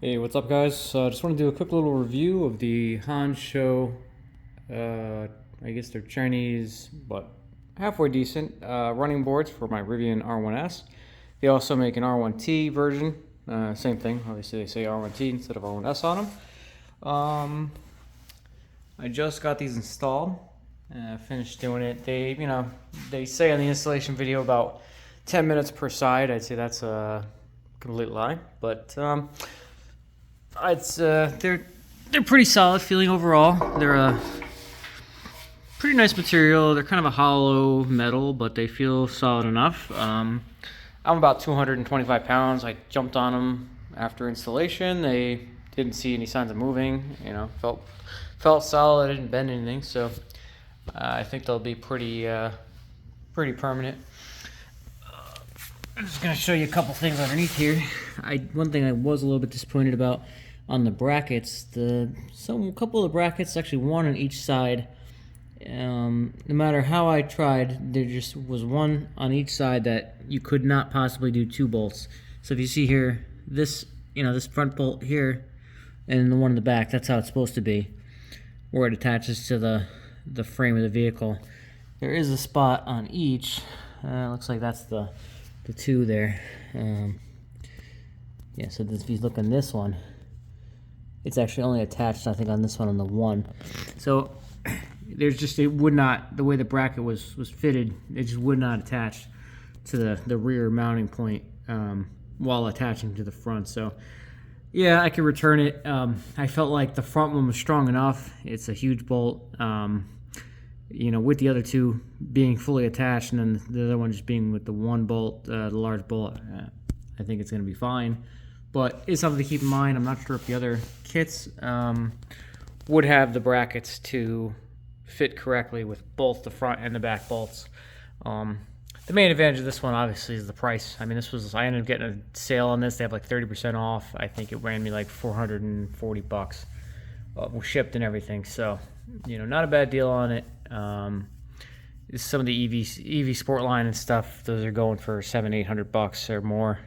Hey, what's up, guys? Just want to do a quick little review of the Hansshow. I guess they're Chinese, but halfway decent running boards for my Rivian R1S. They also make an R1T version. Same thing. Obviously, they say R1T instead of R1S on them. I just got these installed. Finished doing it. They say on the installation video about 10 minutes per side. I'd say that's a complete lie, but they're pretty solid feeling overall. They're a pretty nice material. They're kind of a hollow metal, but they feel solid enough. I'm about 225 pounds. I jumped on them after installation. They didn't see any signs of moving. Felt solid. I didn't bend anything, so I think they'll be pretty permanent. I'm just gonna show you a couple things underneath here. One thing I was a little bit disappointed about on the brackets, a couple of the brackets, actually one on each side. No matter how I tried, there just was one on each side that you could not possibly do two bolts. So if you see here, this front bolt here, and the one in the back, that's how it's supposed to be, where it attaches to the frame of the vehicle. There is a spot on each. Looks like that's the two there. Yeah, so if you look on this one, it's actually only attached, I think, on this one, on the one. So it would not, the way the bracket was fitted, it just would not attach to the rear mounting point while attaching to the front. So yeah, I could return it. I felt like the front one was strong enough. It's a huge bolt. With the other two being fully attached, and then the other one just being with the one bolt, the large bolt, I think it's going to be fine. But it's something to keep in mind. I'm not sure if the other kits would have the brackets to fit correctly with both the front and the back bolts. The main advantage of this one, obviously, is the price. I mean, I ended up getting a sale on this. They have like 30% off. I think it ran me like $440 shipped and everything. So, not a bad deal on it. Some of the EV Sport line and stuff, those are going for $700-800 or more.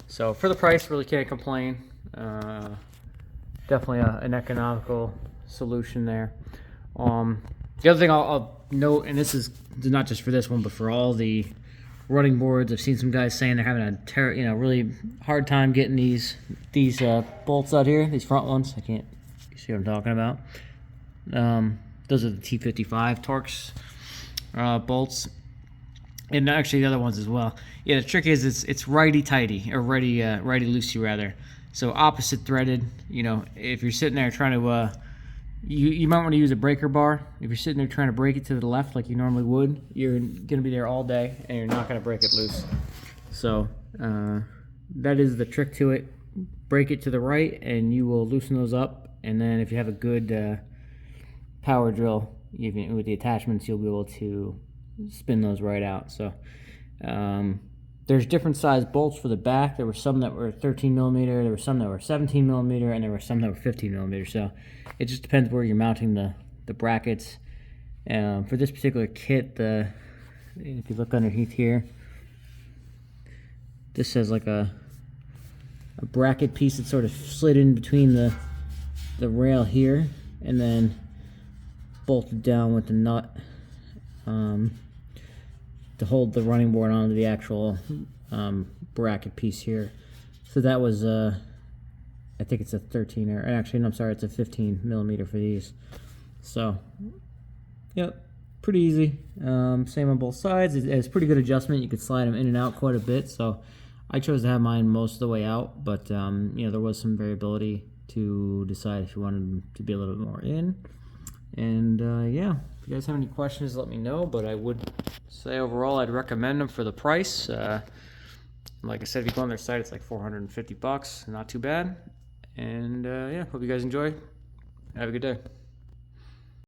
So for the price, really can't complain. Definitely an economical solution there. The other thing I'll note, and this is not just for this one, but for all the running boards, I've seen some guys saying they're having a really hard time getting these bolts out here, these front ones. I can't see what I'm talking about. Those are the T55 Torx bolts, and actually the other ones as well. Yeah, the trick is it's righty tighty, or righty loosey rather. So opposite threaded. If you're sitting there trying to you might want to use a breaker bar. If you're sitting there trying to break it to the left like you normally would, you're gonna be there all day and you're not gonna break it loose. So that is the trick to it. Break it to the right and you will loosen those up, and then if you have a good power drill, even with the attachments, you'll be able to spin those right out. So there's different size bolts for the back. There were some that were 13 millimeter, there were some that were 17 millimeter, and there were some that were 15 millimeter. So it just depends where you're mounting the brackets. For this particular kit, if you look underneath here, this has like a bracket piece that sort of slid in between the rail here, and then bolted down with the nut to hold the running board onto the actual bracket piece here. So that was I think it's a 13, or actually no, I'm sorry, it's a 15 millimeter for these. So yep, pretty easy. Same on both sides. It's pretty good adjustment. You could slide them in and out quite a bit. So I chose to have mine most of the way out, but there was some variability to decide if you wanted them to be a little bit more in. And yeah, if you guys have any questions, let me know. But I would say overall, I'd recommend them for the price. Like I said, if you go on their site, it's like $450. Not too bad. And yeah, hope you guys enjoy. Have a good day.